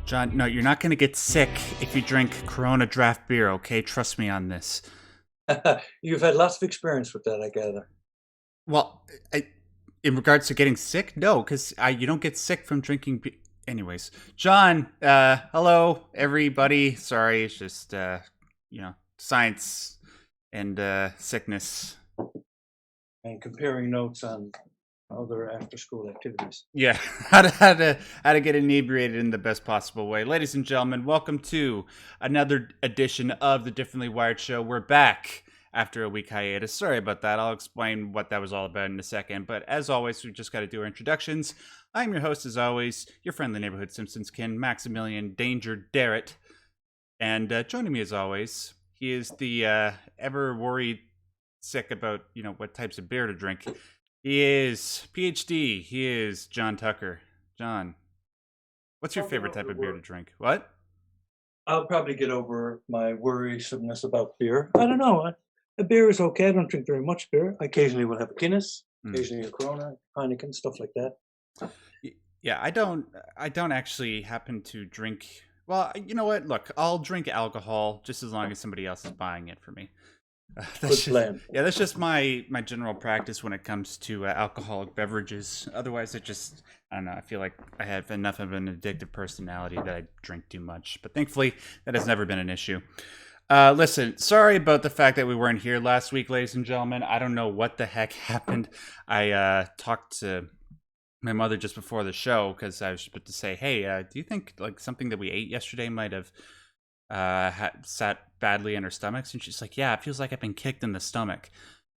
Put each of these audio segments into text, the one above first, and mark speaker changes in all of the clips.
Speaker 1: John, no, you're not going to get sick if you drink Corona draft beer, okay? Trust me on this.
Speaker 2: You've had lots of experience with that, I gather.
Speaker 1: Well, in regards to getting sick, no, because you don't get sick from drinking beer. Anyways, John, hello, everybody. Sorry, it's just, science and sickness.
Speaker 2: And comparing notes on other after-school activities.
Speaker 1: Yeah, how to get inebriated in the best possible way. Ladies and gentlemen, welcome to another edition of the Differently Wired Show. We're back after a week hiatus. Sorry about that. I'll explain what that was all about in a second. But as always, we've just got to do our introductions. I'm your host, as always, your friendly neighborhood Simpsons kin, Maximilian Danger Derrat. And joining me, as always, he is the ever worried sick about, what types of beer to drink. He is PhD. He is John Tucker. John, what's your favorite type of beer to drink? What?
Speaker 2: I'll probably get over my worrisomeness about beer. I don't know. A beer is okay. I don't drink very much beer. I occasionally will have a Guinness, occasionally a Corona, Heineken, stuff like that.
Speaker 1: Yeah, I don't actually happen to drink. Well, you know what? Look, I'll drink alcohol just as long as somebody else is buying it for me.
Speaker 2: Good plan.
Speaker 1: Yeah, that's just my general practice when it comes to alcoholic beverages. Otherwise, I don't know. I feel like I have enough of an addictive personality that I drink too much. But thankfully, that has never been an issue. Listen, sorry about the fact that we weren't here last week, ladies and gentlemen. I don't know what the heck happened. I talked to my mother just before the show because I was about to say, hey, do you think like something that we ate yesterday might have sat badly in her stomachs? And she's like, yeah, it feels like I've been kicked in the stomach.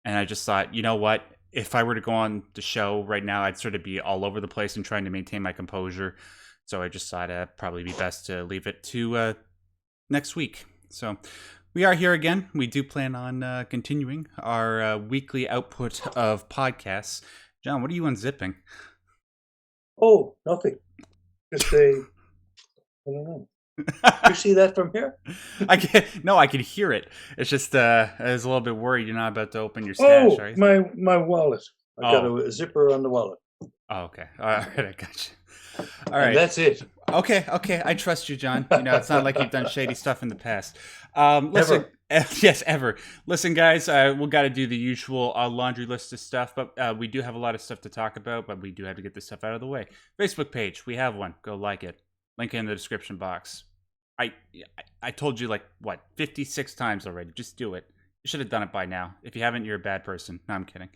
Speaker 1: And I just thought, you know what? If I were to go on the show right now, I'd sort of be all over the place and trying to maintain my composure. So I just thought it'd probably be best to leave it to next week. So we are here again. We do plan on continuing our weekly output of podcasts. John, what are you unzipping?
Speaker 2: Oh, nothing. Just I don't know. You see that from here?
Speaker 1: I can hear it. It's just I was a little bit worried you're not about to open your stash, are you?
Speaker 2: My wallet. I got a zipper on the wallet.
Speaker 1: Oh, okay. All right, I got you. All right.
Speaker 2: And that's it.
Speaker 1: Okay. I trust you, John. It's not like you've done shady stuff in the past. Listen, yes, ever. Listen, guys, we got to do the usual laundry list of stuff, but we do have a lot of stuff to talk about, but we do have to get this stuff out of the way. Facebook page, we have one. Go like it. Link in the description box. I told you 56 times already. Just do it. You should have done it by now. If you haven't, you're a bad person. No, I'm kidding.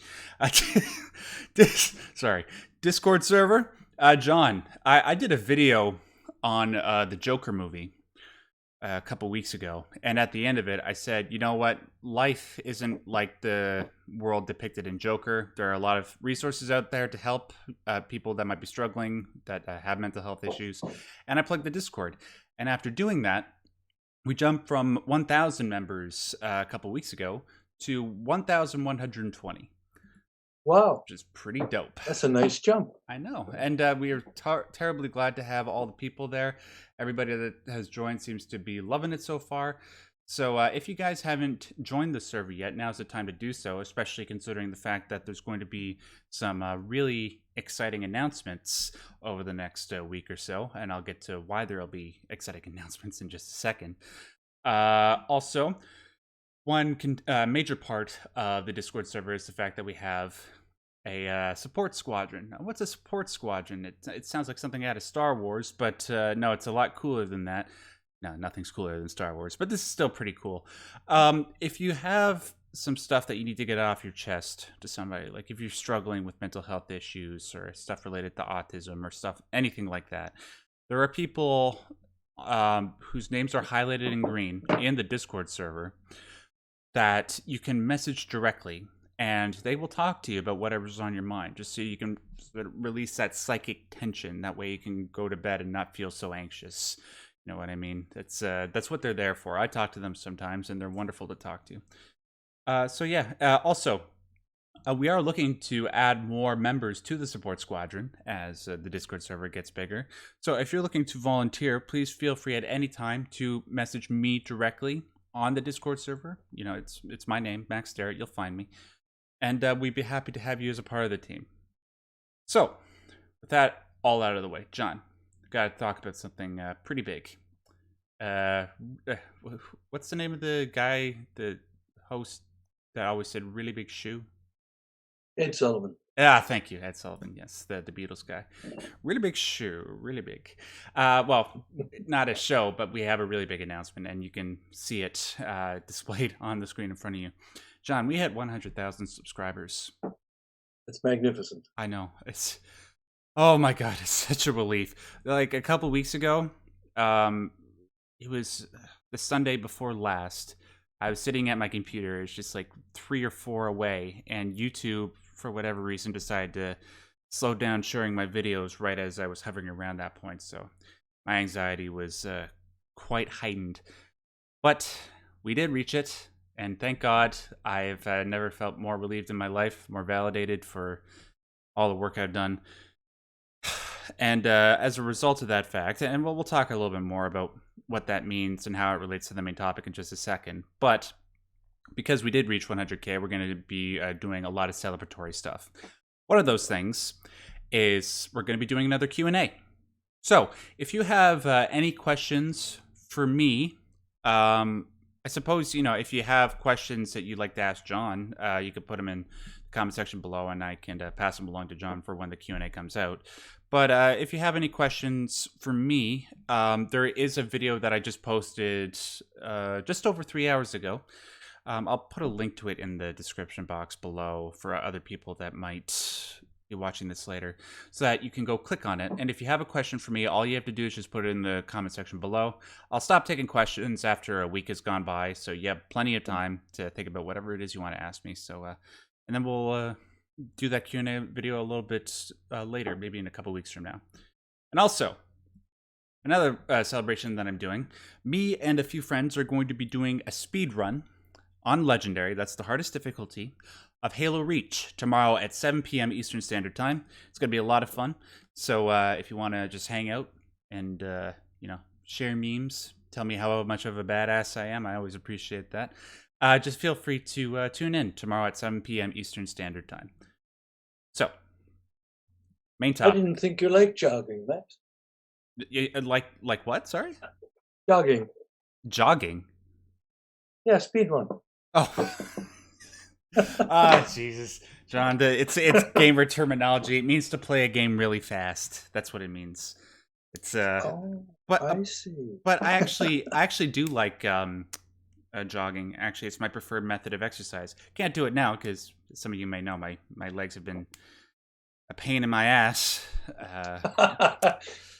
Speaker 1: Sorry. Discord server. John, I did a video on the Joker movie a couple weeks ago, and at the end of it, I said, you know what? Life isn't like the world depicted in Joker. There are a lot of resources out there to help people that might be struggling, that have mental health issues, and I plugged the Discord. And after doing that, we jumped from 1,000 members a couple weeks ago to 1,120.
Speaker 2: Wow.
Speaker 1: Which is pretty dope.
Speaker 2: That's a nice jump.
Speaker 1: I know. And we are terribly glad to have all the people there. Everybody that has joined seems to be loving it so far. So if you guys haven't joined the server yet, now's the time to do so, especially considering the fact that there's going to be some really exciting announcements over the next week or so. And I'll get to why there'll be exciting announcements in just a second. Also, one major part of the Discord server is the fact that we have a support squadron. Now, what's a support squadron? It sounds like something out of Star Wars, but no, it's a lot cooler than that. No, nothing's cooler than Star Wars, but this is still pretty cool. If you have some stuff that you need to get off your chest to somebody, like if you're struggling with mental health issues or stuff related to autism or stuff, anything like that, there are people whose names are highlighted in green in the Discord server that you can message directly, and they will talk to you about whatever's on your mind, just so you can sort of release that psychic tension. That way you can go to bed and not feel so anxious. You know what I mean? That's what they're there for. I talk to them sometimes, and they're wonderful to talk to. So yeah, also, we are looking to add more members to the support squadron as the Discord server gets bigger. So if you're looking to volunteer, please feel free at any time to message me directly on the Discord server. It's my name, Max Derrat. You'll find me. And we'd be happy to have you as a part of the team. So, with that all out of the way, John, got to talk about something pretty big. Uh, uh, what's the name of the guy, the host that always said "really big shoe"?
Speaker 2: Ed Sullivan.
Speaker 1: Ah, thank you, Ed Sullivan. Yes, the Beatles guy. Really big shoe, really big. Well, not a show, but we have a really big announcement, and you can see it displayed on the screen in front of you. John, we had 100,000 subscribers.
Speaker 2: It's magnificent.
Speaker 1: I know. It's oh my god, it's such a relief. Like a couple weeks ago, um, it was the Sunday before last. I was sitting at my computer. It's just like 3 or 4 away, and YouTube, for whatever reason, decided to slow down sharing my videos right as I was hovering around that point. So my anxiety was quite heightened. But we did reach it, and thank God. I've never felt more relieved in my life, more validated for all the work I've done. And as a result of that fact, and we'll talk a little bit more about what that means and how it relates to the main topic in just a second. But because we did reach 100K, we're going to be doing a lot of celebratory stuff. One of those things is we're going to be doing another Q&A. So if you have any questions for me, I suppose, if you have questions that you'd like to ask John, you could put them in the comment section below, and I can pass them along to John for when the Q&A comes out. But if you have any questions for me, there is a video that I just posted just over 3 hours ago. I'll put a link to it in the description box below for other people that might be watching this later, so that you can go click on it. And if you have a question for me, all you have to do is just put it in the comment section below. I'll stop taking questions after a week has gone by, so you have plenty of time to think about whatever it is you want to ask me. So, and then we'll do that Q&A video a little bit later, maybe in a couple weeks from now. And also, another celebration that I'm doing, me and a few friends are going to be doing a speed run on Legendary, that's the hardest difficulty, of Halo Reach tomorrow at 7 p.m. Eastern Standard Time. It's going to be a lot of fun. So if you want to just hang out and, share memes, tell me how much of a badass I am, I always appreciate that. Just feel free to tune in tomorrow at 7 p.m. Eastern Standard Time. So, main
Speaker 2: I
Speaker 1: topic.
Speaker 2: didn't think you liked jogging, Matt.
Speaker 1: Like what? Sorry?
Speaker 2: Jogging.
Speaker 1: Jogging?
Speaker 2: Yeah, speed run.
Speaker 1: Oh. Jesus. John, it's gamer terminology. It means to play a game really fast. That's what it means. It's but
Speaker 2: I see.
Speaker 1: But I actually do like jogging. Actually, it's my preferred method of exercise. Can't do it now because some of you may know my legs have been a pain in my ass.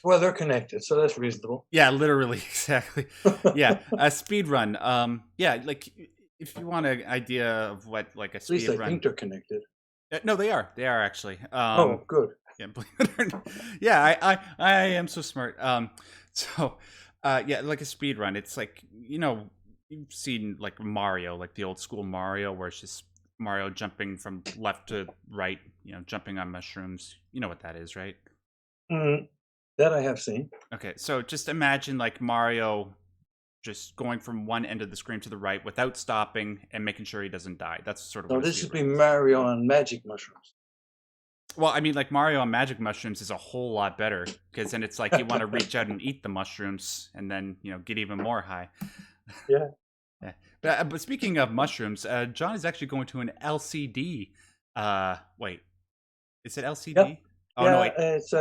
Speaker 2: Well, they're connected, so that's reasonable.
Speaker 1: Yeah, literally, exactly. Yeah, a speed run. Yeah, like if you want an idea of what like a
Speaker 2: At least
Speaker 1: speed
Speaker 2: I
Speaker 1: run.
Speaker 2: think they're connected.
Speaker 1: No, they are. They are actually.
Speaker 2: Oh, good.
Speaker 1: Yeah, believe it or not. Yeah, I am so smart. Yeah, like a speed run. It's like you've seen like Mario, like the old school Mario, where it's just Mario jumping from left to right, jumping on mushrooms. You know what that is, right?
Speaker 2: That I have seen.
Speaker 1: Okay, so just imagine like Mario just going from one end of the screen to the right without stopping and making sure he doesn't die. That's sort of
Speaker 2: No,
Speaker 1: what a
Speaker 2: this
Speaker 1: speed
Speaker 2: would be
Speaker 1: run is.
Speaker 2: Mario on magic mushrooms.
Speaker 1: Well, I mean, like Mario on magic mushrooms is a whole lot better because then it's like you want to reach out and eat the mushrooms and then get even more high.
Speaker 2: Yeah.
Speaker 1: Yeah. But speaking of mushrooms, John is actually going to an LCD. Wait, is it LCD?
Speaker 2: Yep.
Speaker 1: Oh
Speaker 2: yeah,
Speaker 1: no, wait.
Speaker 2: It's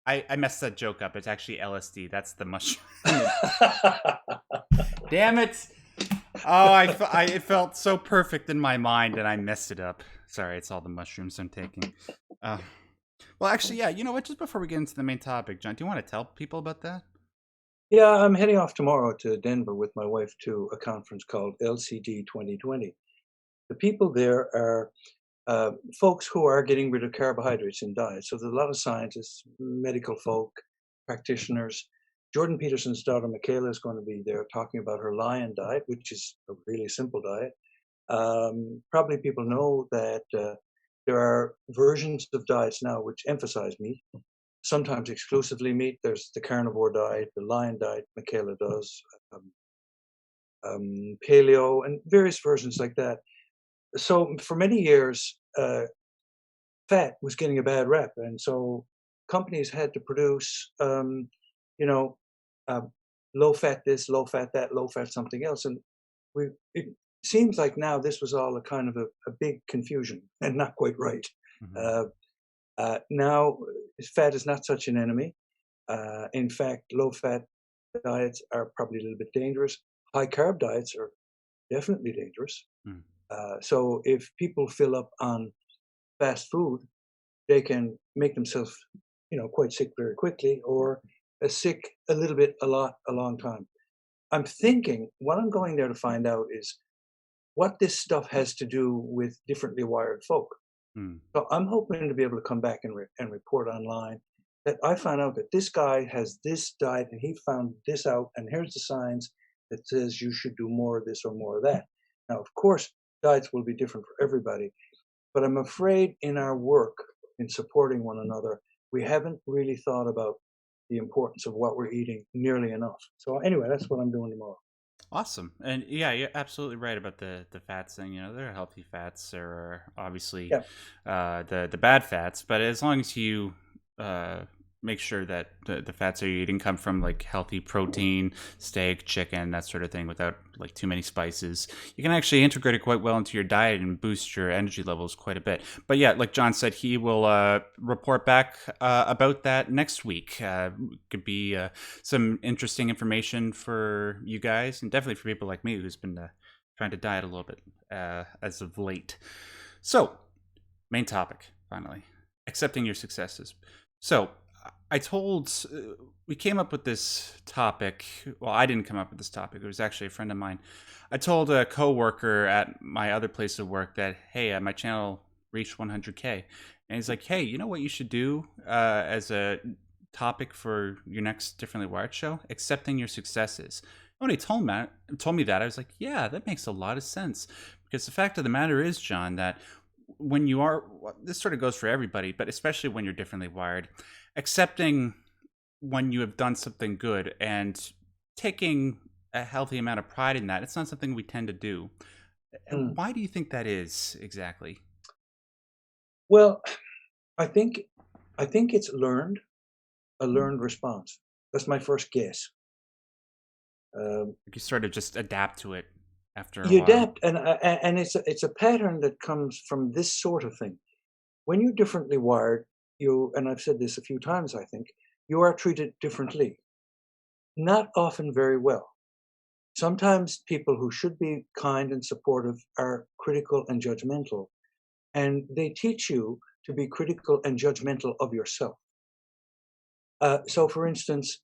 Speaker 1: I messed that joke up. It's actually LSD. That's the mushroom. Damn it! Oh, it felt so perfect in my mind, and I messed it up. Sorry, it's all the mushrooms I'm taking. Well, actually, yeah. You know what? Just before we get into the main topic, John, do you want to tell people about that?
Speaker 2: Yeah, I'm heading off tomorrow to Denver with my wife to a conference called LCD 2020. The people there are folks who are getting rid of carbohydrates in diet. So there's a lot of scientists, medical folk, practitioners. Jordan Peterson's daughter, Michaela, is going to be there talking about her lion diet, which is a really simple diet. Probably people know that there are versions of diets now which emphasize meat, sometimes exclusively meat. There's the carnivore diet, the lion diet, Michaela does, paleo, and various versions like that. So for many years, fat was getting a bad rep, and so companies had to produce you know, uh, low fat this, low fat that, low fat something else, and it seems like now this was all a kind of a big confusion and not quite right.
Speaker 1: Hmm.
Speaker 2: Uh, now, fat is not such an enemy. In fact, low fat diets are probably a little bit dangerous. High carb diets are definitely dangerous.
Speaker 1: Mm.
Speaker 2: So if people fill up on fast food, they can make themselves, quite sick very quickly, or sick a little bit, a lot, a long time. I'm thinking what I'm going there to find out is what this stuff has to do with differently wired folk.
Speaker 1: Mm.
Speaker 2: So I'm hoping to be able to come back and report online that I found out that this guy has this diet and he found this out, and here's the science that says you should do more of this or more of that. Now, of course, diets will be different for everybody, but I'm afraid in our work in supporting one another, we haven't really thought about the importance of what we're eating nearly enough. So anyway, that's what I'm doing tomorrow.
Speaker 1: Awesome. And yeah, you're absolutely right about the fats thing. There are healthy fats. There are obviously
Speaker 2: Yeah.
Speaker 1: the bad fats, but as long as you uh, make sure that the fats that you're eating come from like healthy protein, steak, chicken, that sort of thing, without like too many spices, you can actually integrate it quite well into your diet and boost your energy levels quite a bit. But yeah, like John said, he will report back about that next week. Could be some interesting information for you guys, and definitely for people like me who's been trying to diet a little bit as of late. So, main topic, finally, accepting your successes. So, I told we came up with this topic. Well, I didn't come up with this topic. It was actually a friend of mine. I told a coworker at my other place of work that, hey, my channel reached 100K, and he's like, hey, you know what you should do as a topic for your next Differently Wired show? Accepting your successes. And when he told me that, I was like, yeah, that makes a lot of sense. Because the fact of the matter is, John, that when you are, well, this sort of goes for everybody, but especially when you're differently wired, accepting when you have done something good and taking a healthy amount of pride in that, it's not something we tend to do.
Speaker 2: Mm.
Speaker 1: Why do you think that is exactly?
Speaker 2: Well, I think I think it's a learned response. That's my first guess. Um,
Speaker 1: Like you sort of just adapt to it after a
Speaker 2: you
Speaker 1: while.
Speaker 2: adapt, and it's a pattern that comes from this sort of thing. When you're differently wired, and I've said this a few times, I think you are treated differently. Not often very well. Sometimes people who should be kind and supportive are critical and judgmental, and they teach you to be critical and judgmental of yourself. So, for instance,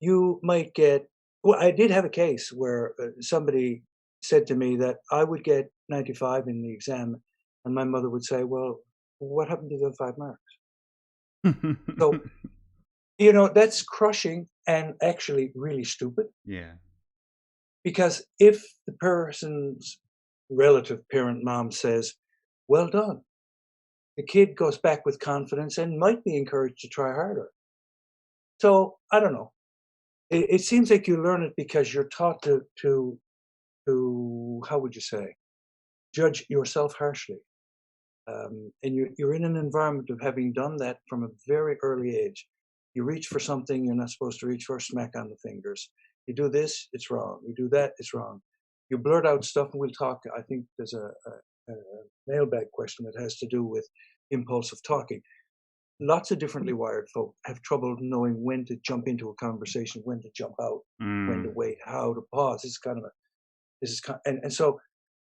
Speaker 2: you might get well, I did have a case where, somebody said to me that I would get 95 in the exam, and my mother would say, "Well, what happened to the 5 marks?" So, that's crushing and actually really stupid,
Speaker 1: Yeah.
Speaker 2: because if the person's relative parent, mom, says, "Well done," the kid goes back with confidence and might be encouraged to try harder. So, I don't know. It seems like you learn it because you're taught to how would you say, judge yourself harshly. And you're in an environment of having done that from a very early age. You reach for something you're not supposed to reach for, smack on the fingers. You do this, it's wrong. You do that, it's wrong. You blurt out stuff, and we'll talk. I think there's a mailbag question that has to do with impulsive talking. Lots of differently wired folk have trouble knowing when to jump into a conversation, when to jump out, when to
Speaker 1: Mm.
Speaker 2: wait, how to pause. This is kind, and so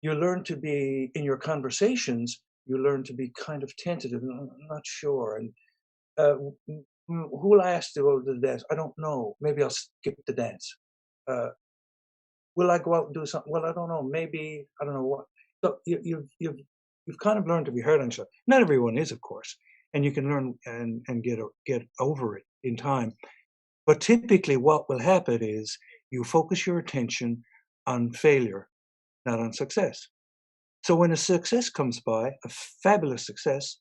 Speaker 2: you learn to be in your conversations. You learn to be kind of tentative, and I'm not sure. And who will I ask to go to the dance? I don't know. Maybe I'll skip the dance. Uh, will I go out and do something? Well, I don't know. Maybe I don't know what. So you've kind of learned to be hard on yourself. Not everyone is, of course, and you can learn and get over it in time. But typically, what will happen is you focus your attention on failure, not on success. So when a success comes by, a fabulous success,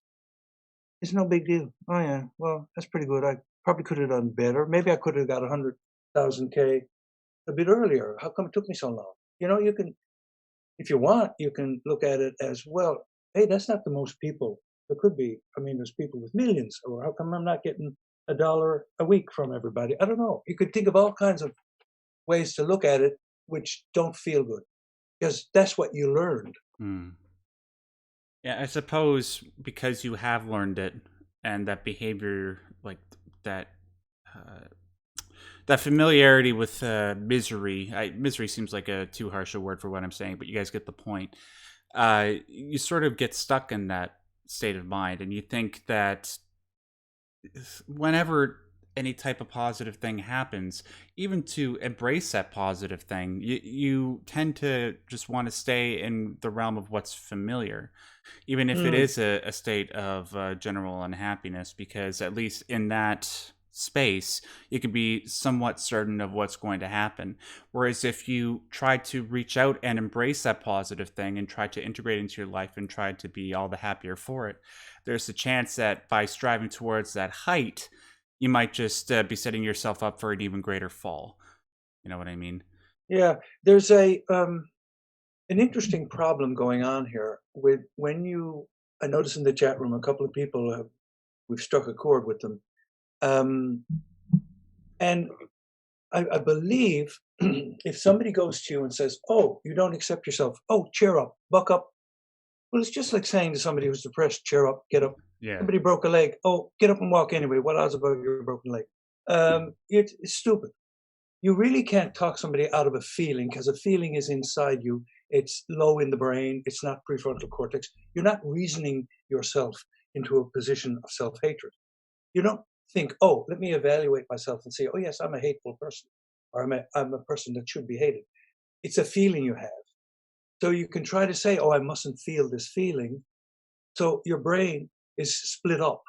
Speaker 2: it's no big deal. Oh yeah, well that's pretty good. I probably could have done better. Maybe I could have got 100,000 K a bit earlier. How come it took me so long? You can, if you want, you can look at it as well. Hey, that's not the most people. There could be. I mean, there's people with millions. Or how come I'm not getting $1 a week from everybody. I don't know. You could think of all kinds of ways to look at it which don't feel good because that's what you learned.
Speaker 1: Hmm. Yeah, I suppose because you have learned it, and that behavior, like that, uh, that familiarity with misery. Misery seems like a too harsh a word for what I'm saying, but you guys get the point. You sort of get stuck in that state of mind, and you think that whenever any type of positive thing happens, even to embrace that positive thing, you tend to just want to stay in the realm of what's familiar, even if it
Speaker 2: Mm,
Speaker 1: is a state of general unhappiness, because at least in that space, you can be somewhat certain of what's going to happen. Whereas if you try to reach out and embrace that positive thing and try to integrate it into your life and try to be all the happier for it, there's a chance that by striving towards that height, you might just be setting yourself up for an even greater fall. You know what I mean?
Speaker 2: yeah, there's a an interesting problem going on here with when you. I noticed in the chat room a couple of people have we've struck a chord with them, um, and I believe if somebody goes to you and says, "Oh, you don't accept yourself," "Oh, cheer up, buck up." Well, it's just like saying to somebody who's depressed, "Cheer up, get up."
Speaker 1: Yeah.
Speaker 2: Somebody broke a leg, "Oh, get up and walk anyway. What odds about your broken leg?" It's stupid. You really can't talk somebody out of a feeling because a feeling is inside you. It's low in the brain. It's not prefrontal cortex. You're not reasoning yourself into a position of self-hatred. You don't think, oh, let me evaluate myself and say, oh, yes, I'm a hateful person, or I'm a person that should be hated. It's a feeling you have. So you can try to say, oh, I mustn't feel this feeling. So your brain is split up.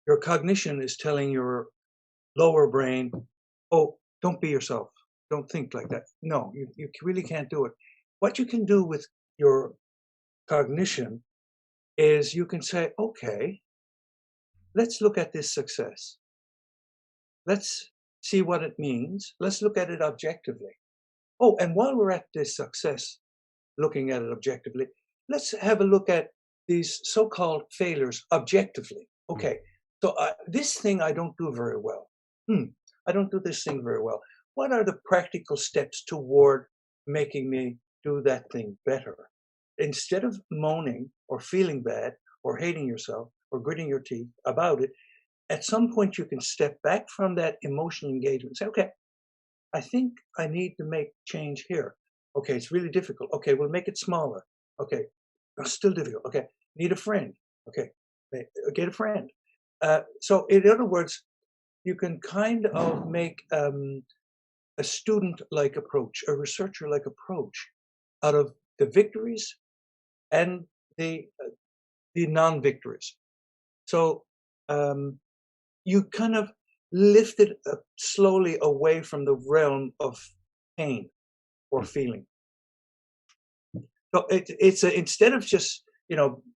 Speaker 2: Your cognition is telling your lower brain, oh, don't be yourself. Don't think like that. No, you really can't do it. What you can do with your cognition is you can say, okay, let's look at this success. Let's see what it means. Let's look at it objectively. Oh, and while we're at this success, looking at it objectively, let's have a look at these so called failures objectively.
Speaker 1: Mm.
Speaker 2: Okay, so this thing I don't do very well. I don't do this thing very well. What are the practical steps toward making me do that thing better? Instead of moaning or feeling bad or hating yourself or gritting your teeth about it, at some point you can step back from that emotional engagement and say, okay, I think I need to make change here. Okay, it's really difficult. Okay, we'll make it smaller. Okay, still difficult. Okay, need a friend. Okay, get a friend. So, in other words, you can kind of make a student-like approach, a researcher-like approach out of the victories and the non-victories. So you kind of lift it slowly away from the realm of pain or
Speaker 1: Mm.
Speaker 2: feeling. So it's instead of just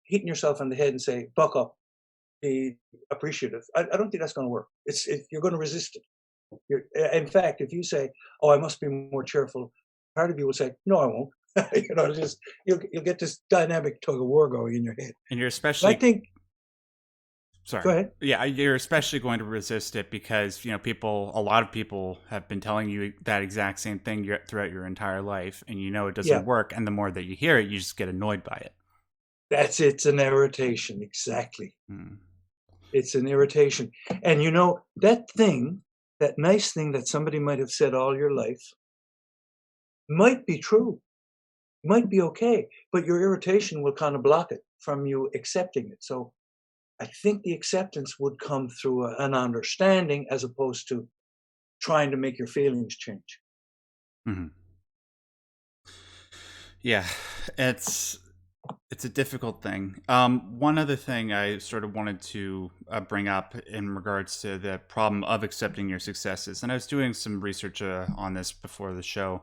Speaker 2: hitting yourself on the head and say "buck up," be appreciative. I don't think that's going to work. You're going to resist it. In fact, if you say, "Oh, I must be more cheerful," part of you will say, "No, I won't." Just you'll get this dynamic tug of war going in your head.
Speaker 1: And you're
Speaker 2: But I
Speaker 1: especially
Speaker 2: think. Go
Speaker 1: sorry.
Speaker 2: ahead.
Speaker 1: Yeah, you're especially going to resist it because, a lot of people have been telling you that exact same thing throughout your entire life, and you know it
Speaker 2: Yeah,
Speaker 1: doesn't work. And the more that you hear it, you just get annoyed by it.
Speaker 2: that's it's an irritation. Exactly.
Speaker 1: Mm.
Speaker 2: It's an irritation. And that thing, that nice thing that somebody might have said all your life might be true, might be okay, but your irritation will kind of block it from you accepting it. So I think the acceptance would come through an understanding as opposed to trying to make your feelings change.
Speaker 1: Hmm. Yeah, it's it's a difficult thing. One other thing I sort of wanted to bring up in regards to the problem of accepting your successes, and I was doing some research on this before the show.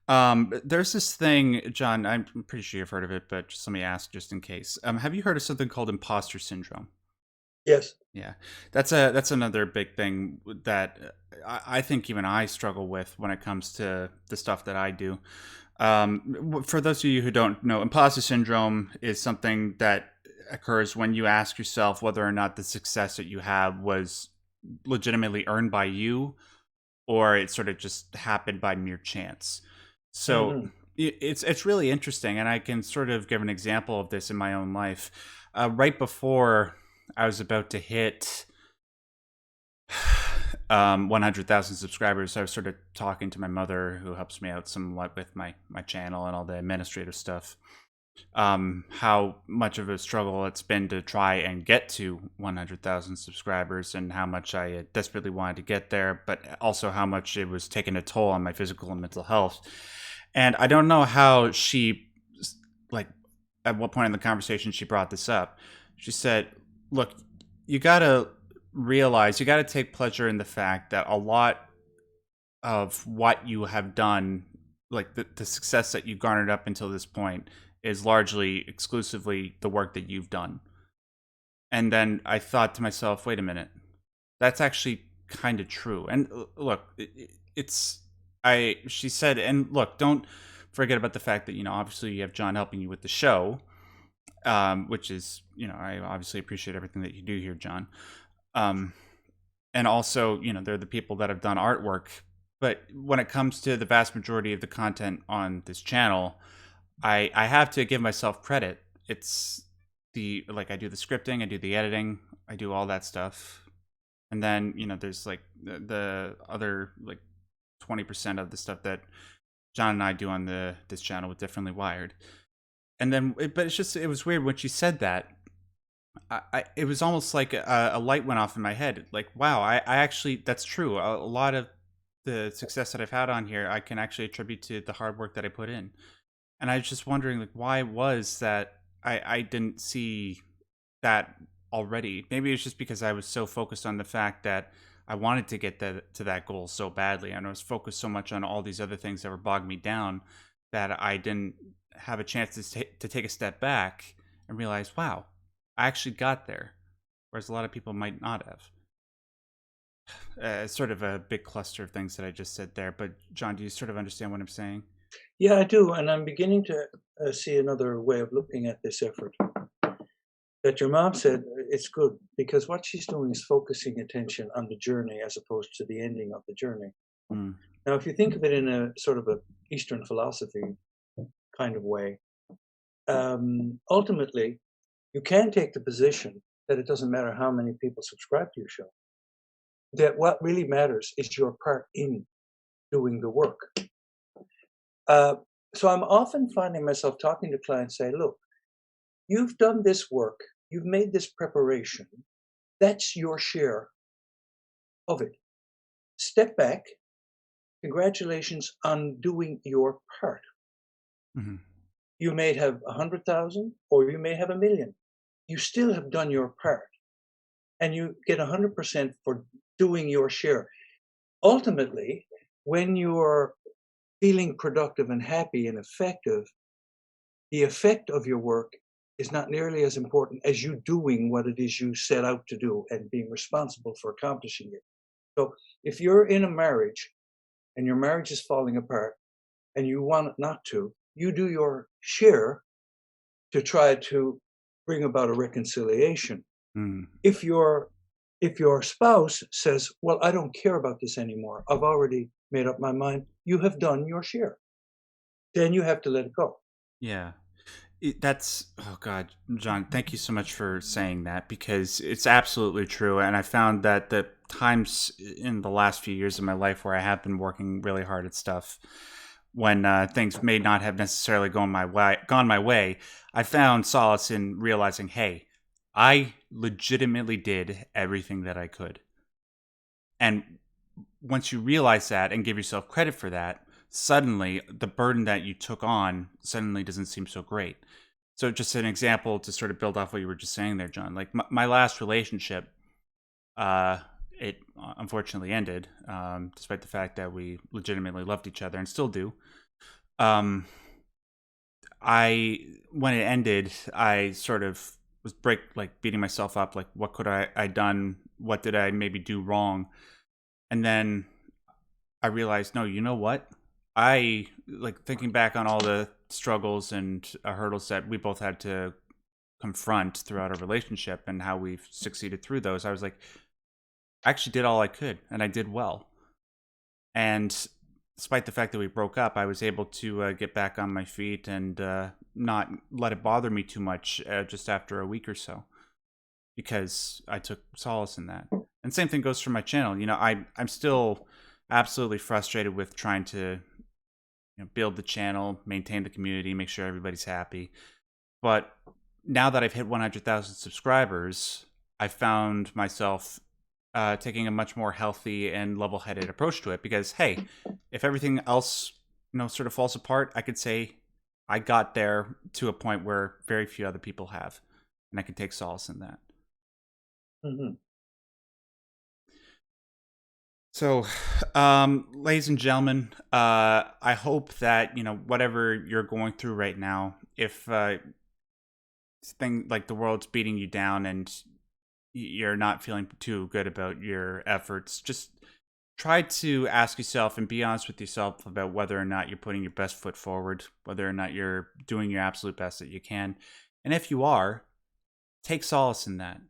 Speaker 1: There's this thing, John. I'm pretty sure you've heard of it, but just let me ask, just in case. Have you heard of something called imposter syndrome?
Speaker 2: Yes.
Speaker 1: Yeah, that's another big thing that I think even I struggle with when it comes to the stuff that I do. For those of you who don't know, imposter syndrome is something that occurs when you ask yourself whether or not the success that you have was legitimately earned by you, or it sort of just happened by mere chance. So
Speaker 2: Hmm.
Speaker 1: it's really interesting, and I can sort of give an example of this in my own life. Right before I was about to hit 100,000 subscribers, I was sort of talking to my mother, who helps me out somewhat with my channel and all the administrative stuff. How much of a struggle it's been to try and get to 100,000 subscribers, and how much I desperately wanted to get there, but also how much it was taking a toll on my physical and mental health. And I don't know how she, like, at what point in the conversation she brought this up. She said, "Look, you gotta realize, you gotta take pleasure in the fact that a lot of what you have done, like the success that you garnered up until this point, is largely exclusively the work that you've done." And then I thought to myself, wait a minute, that's actually kind of true. And look, it's, she said, and look, don't forget about the fact that, obviously you have John helping you with the show, which is, I obviously appreciate everything that you do here, John. Um, and also, they're the people that have done artwork. But when it comes to the vast majority of the content on this channel, I have to give myself credit. It's the, like, I do the scripting, I do the editing, I do all that stuff. And then, there's like the other like 20% of the stuff that John and I do on this channel with Differently Wired. And then but it's just, it was weird when she said that. It was almost like a light went off in my head. Like, wow, I actually, that's true. A lot of the success that I've had on here, I can actually attribute to the hard work that I put in. And I was just wondering, like, why was that I didn't see that already. Maybe it's just because I was so focused on the fact that I wanted to get to that goal so badly, and I was focused so much on all these other things that were bogging me down, that I didn't have a chance to take a step back and realize, wow, I actually got there, whereas a lot of people might not have. It's sort of a big cluster of things that I just said there. But John, do you sort of understand what I'm saying?
Speaker 2: Yeah, I do, and I'm beginning to see another way of looking at this effort. That your mom said, it's good because what she's doing is focusing attention on the journey as opposed to the ending of the journey.
Speaker 1: Mm.
Speaker 2: Now, if you think of it in a sort of a Eastern philosophy kind of way, ultimately, you can take the position that it doesn't matter how many people subscribe to your show. That what really matters is your part in doing the work. Uh, so I'm often finding myself talking to clients say, look, you've done this work, you've made this preparation, that's your share of it. Step back. Congratulations on doing your part.
Speaker 1: Hmm.
Speaker 2: You may have 100,000 or you may have 1,000,000. You still have done your part and you get 100% for doing your share. Ultimately, when you're feeling productive and happy and effective, the effect of your work is not nearly as important as you doing what it is you set out to do and being responsible for accomplishing it. So if you're in a marriage and your marriage is falling apart and you want it not to, you do your share to try to bring about a reconciliation.
Speaker 1: Mm.
Speaker 2: If your spouse says, "Well, I don't care about this anymore. I've already made up my mind," you have done your share. Then you have to let it go.
Speaker 1: Yeah. That's, oh God, John, thank you so much for saying that, because it's absolutely true. And I found that the times in the last few years of my life where I have been working really hard at stuff, when things may not have necessarily gone my way, I found solace in realizing, hey, I legitimately did everything that I could. And once you realize that and give yourself credit for that, suddenly the burden that you took on suddenly doesn't seem so great. So, just an example to sort of build off what you were just saying there, John. Like my last relationship, uh, it unfortunately ended, despite the fact that we legitimately loved each other and still do. Um, I When it ended, I sort of was beating myself up, like, what could I done? What did I maybe do wrong? And then I realized, no, you know what? I, like, thinking back on all the struggles and hurdles that we both had to confront throughout our relationship and how we've succeeded through those. I was like, I actually did all I could, and I did well. And despite the fact that we broke up, I was able to get back on my feet and not let it bother me too much just after a week or so, because I took solace in that. And same thing goes for my channel. I'm still absolutely frustrated with trying to build the channel, maintain the community, make sure everybody's happy. But now that I've hit 100,000 subscribers, I found myself taking a much more healthy and level-headed approach to it, because hey, if everything else sort of falls apart, I could say I got there to a point where very few other people have, and I can take solace in that.
Speaker 2: Mm-hmm.
Speaker 1: So, ladies and gentlemen, I hope that whatever you're going through right now, if thing like the world's beating you down and you're not feeling too good about your efforts, just try to ask yourself and be honest with yourself about whether or not you're putting your best foot forward, whether or not you're doing your absolute best that you can. And if you are, take solace in that.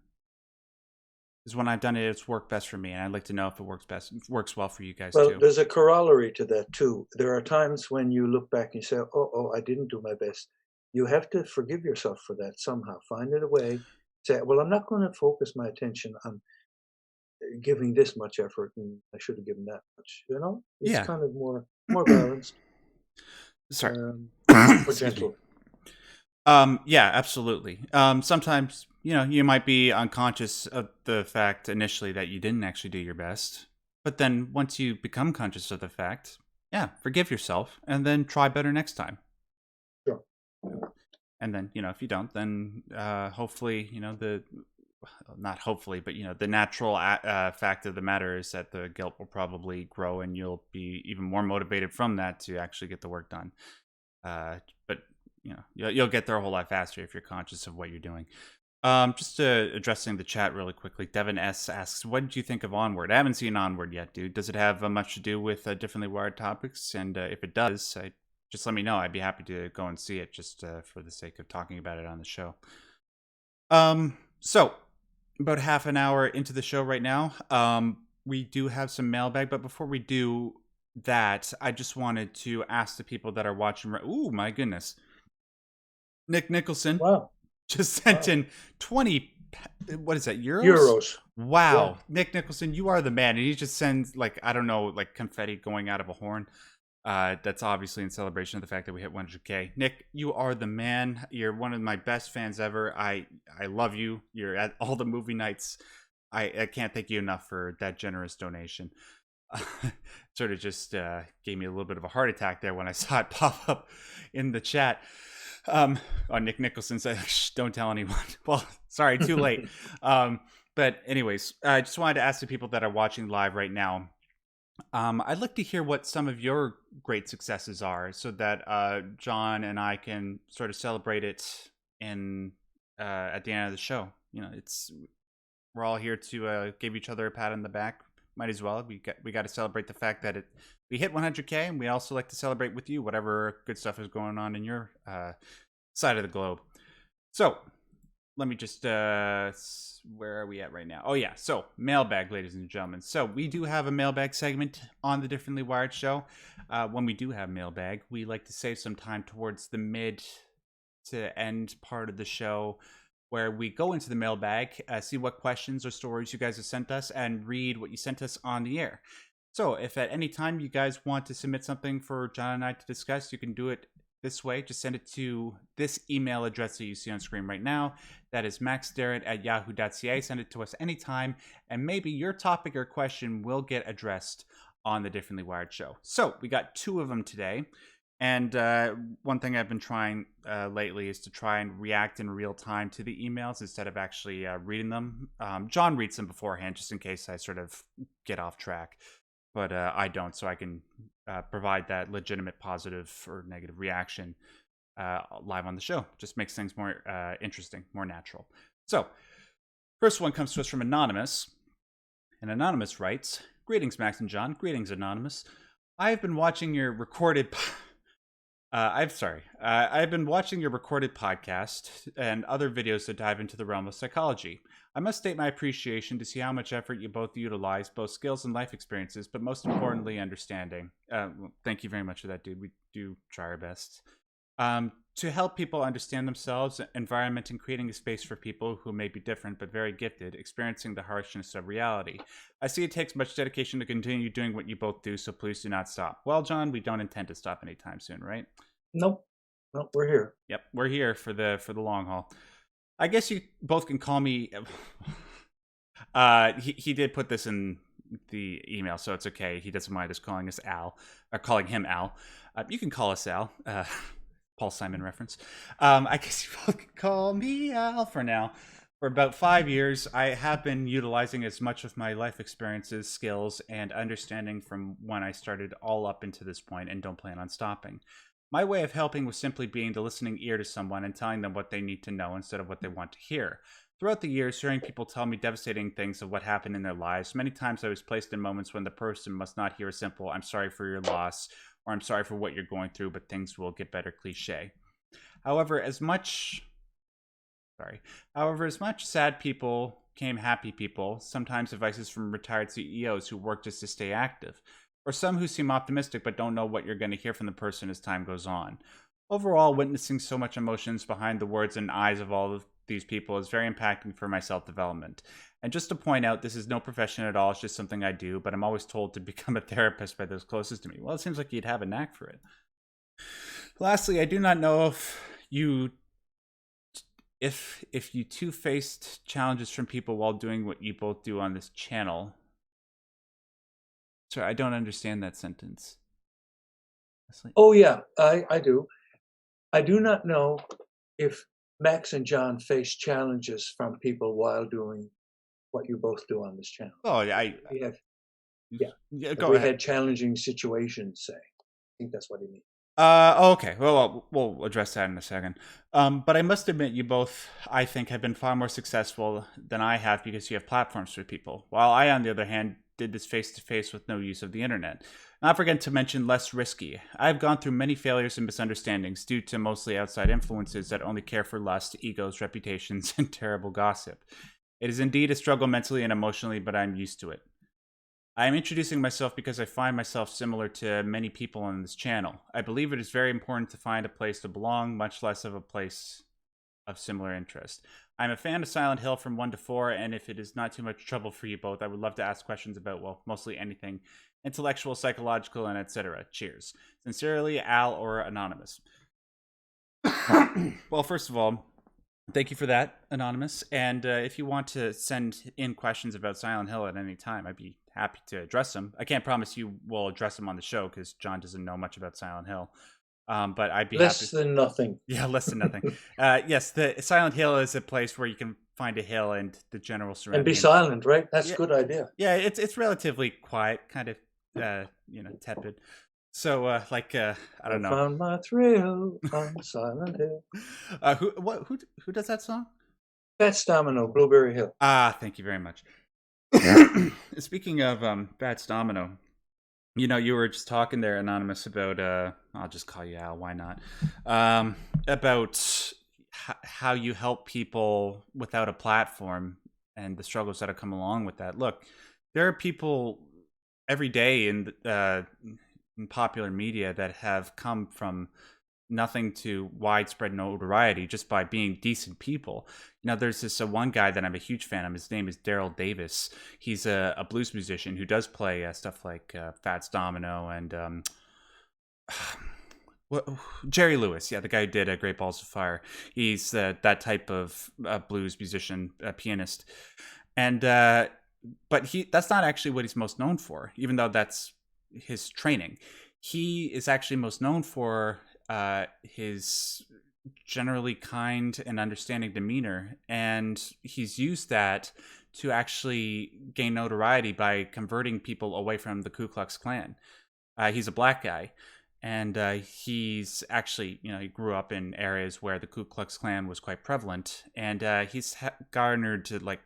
Speaker 1: Because when I've done it, it's worked best for me, and I'd like to know if it works well for you guys
Speaker 2: Well,
Speaker 1: too.
Speaker 2: there's a corollary to that too. There are times when you look back and you say, "Oh, I didn't do my best." You have to forgive yourself for that somehow. Find it a way. Say, "Well, I'm not going to focus my attention on giving this much effort, and I should have given that much." It's
Speaker 1: Yeah.
Speaker 2: kind of more balanced,
Speaker 1: Sorry.
Speaker 2: more
Speaker 1: Excuse me.
Speaker 2: gentle.
Speaker 1: Yeah, absolutely. Sometimes, you might be unconscious of the fact initially that you didn't actually do your best. But then once you become conscious of the fact, yeah, forgive yourself and then try better next time.
Speaker 2: Sure.
Speaker 1: And then, if you don't, then hopefully, not hopefully, but, the natural fact of the matter is that the guilt will probably grow and you'll be even more motivated from that to actually get the work done. But you'll get there a whole lot faster if you're conscious of what you're doing. Just addressing the chat really quickly. Devin S asks, "What did you think of Onward?" I haven't seen Onward yet, dude. Does it have much to do with differently wired topics? And if it does, just let me know. I'd be happy to go and see it, just for the sake of talking about it on the show. So about half an hour into the show right now. We do have some mailbag, but before we do that, I just wanted to ask the people that are watching. Ooh, my goodness. Nick Nicholson
Speaker 2: Wow.
Speaker 1: just sent in 20, what is that, euros?
Speaker 2: Euros.
Speaker 1: Wow.
Speaker 2: Yeah.
Speaker 1: Nick Nicholson, you are the man. And he just sends, like, I don't know, like confetti going out of a horn. That's obviously in celebration of the fact that we hit 100K. Nick, you are the man. You're one of my best fans ever. I love you. You're at all the movie nights. I can't thank you enough for that generous donation. Sort of just gave me a little bit of a heart attack there when I saw it pop up in the chat. Nick Nicholson said, "Shh, don't tell anyone." Well, sorry, too late. But anyways, I just wanted to ask the people that are watching live right now. I'd like to hear what some of your great successes are, so that John and I can sort of celebrate it in at the end of the show. We're all here to give each other a pat on the back. Might as well. We got to celebrate the fact that we hit 100K, and we also like to celebrate with you whatever good stuff is going on in your side of the globe. So let me just where are we at right now? Oh yeah, so mailbag, ladies and gentlemen. So we do have a mailbag segment on the Differently Wired show. When we do have mailbag, we like to save some time towards the mid to end part of the show, where we go into the mailbag, see what questions or stories you guys have sent us, and read what you sent us on the air. So if at any time you guys want to submit something for John and I to discuss, you can do it this way. Just send it to this email address that you see on screen right now. That is maxderrat@yahoo.ca. Send it to us anytime, and maybe your topic or question will get addressed on the Differently Wired show. So we got 2 of them today. And one thing I've been trying lately is to try and react in real time to the emails instead of actually reading them. John reads them beforehand just in case I sort of get off track. But I don't, so I can provide that legitimate positive or negative reaction live on the show. Just makes things more interesting, more natural. So, first one comes to us from Anonymous. And Anonymous writes, "Greetings, Max and John. Greetings, Anonymous. I have been watching your recorded..." I'm sorry. I've been watching your recorded podcast and other videos that dive into the realm of psychology. I must state my appreciation to see how much effort you both utilize, both skills and life experiences, but most importantly, understanding. Well, thank you very much for that, dude. We do try our best. To help people understand themselves, environment, and creating a space for people who may be different but very gifted, experiencing the harshness of reality. I see it takes much dedication to continue doing what you both do, so please do not stop. Well, John, we don't intend to stop anytime soon, right?
Speaker 2: Nope. Nope, we're here.
Speaker 1: Yep, we're here for the long haul. I guess you both can call me. He did put this in the email, so it's okay. He doesn't mind us calling us Al, or calling him Al. You can call us Al. Paul Simon reference. I guess you both can call me Al for now. For about 5 years, I have been utilizing as much of my life experiences, skills, and understanding from when I started all up into this point and don't plan on stopping. My way of helping was simply being the listening ear to someone and telling them what they need to know instead of what they want to hear. Throughout the years, hearing people tell me devastating things of what happened in their lives, many times I was placed in moments when the person must not hear a simple, "I'm sorry for your loss," or "I'm sorry for what you're going through, but things will get better" cliche. However, as much as much sad people came happy people, sometimes advices from retired CEOs who work just to stay active, or some who seem optimistic but don't know what you're going to hear from the person as time goes on. Overall, witnessing so much emotions behind the words and eyes of all of these people is very impacting for my self-development. And just to point out, this is no profession at all, it's just something I do, but I'm always told to become a therapist by those closest to me. Well, it seems like you'd have a knack for it. Lastly, I do not know if you two faced challenges from people while doing what you both do on this channel. Sorry, I don't understand that sentence.
Speaker 2: Oh, yeah, I do. I do not know if Max and John face challenges from people while doing what you both do on this channel.
Speaker 1: Oh,
Speaker 2: We have, yeah. Have
Speaker 1: go
Speaker 2: we
Speaker 1: ahead.
Speaker 2: had challenging situations, say? I think that's what he means.
Speaker 1: Okay. Well, we'll address that in a second. But I must admit, you both, I think, have been far more successful than I have because you have platforms for people. While I, on the other hand, did this face to face with no use of the internet. Not forget to mention less risky. I've gone through many failures and misunderstandings due to mostly outside influences that only care for lust, egos, reputations, and terrible gossip. It is indeed a struggle mentally and emotionally, but I'm used to it. I am introducing myself because I find myself similar to many people on this channel. I believe it is very important to find a place to belong, much less of a place of similar interest. I'm a fan of Silent Hill from 1 to 4, and if it is not too much trouble for you both, I would love to ask questions about, well, mostly anything intellectual, psychological, and etc. Cheers. Sincerely, Al or Anonymous. Well, first of all, thank you for that, Anonymous. And if you want to send in questions about Silent Hill at any time, I'd be happy to address them. I can't promise you we'll address them on the show because John doesn't know much about Silent Hill. But I'd be
Speaker 2: Less
Speaker 1: happy.
Speaker 2: than nothing.
Speaker 1: Yeah, less than nothing. Yes, the Silent Hill is a place where you can find a hill and the general surrounding.
Speaker 2: And be silent, right? That's
Speaker 1: Yeah.
Speaker 2: a good idea.
Speaker 1: Yeah, it's relatively quiet, kind of tepid. So I don't know.
Speaker 2: Found my thrill on Silent Hill.
Speaker 1: Who does that song?
Speaker 2: That's Domino, Blueberry Hill.
Speaker 1: Thank you very much. Speaking of Bats Domino, you were just talking there, Anonymous, about I'll just call you Al, why not? About how you help people without a platform and the struggles that have come along with that. Look, there are people every day in popular media that have come from nothing to widespread notoriety just by being decent people. There's this one guy that I'm a huge fan of. His name is Daryl Davis. He's a blues musician who does play stuff like Fats Domino and Jerry Lewis. Yeah, the guy who did Great Balls of Fire. He's that type of blues musician, pianist. And but that's not actually what he's most known for, even though that's his training. He is actually most known for his generally kind and understanding demeanor, and he's used that to actually gain notoriety by converting people away from the Ku Klux Klan. He's a black guy, and he's actually, he grew up in areas where the Ku Klux Klan was quite prevalent, and he's garnered to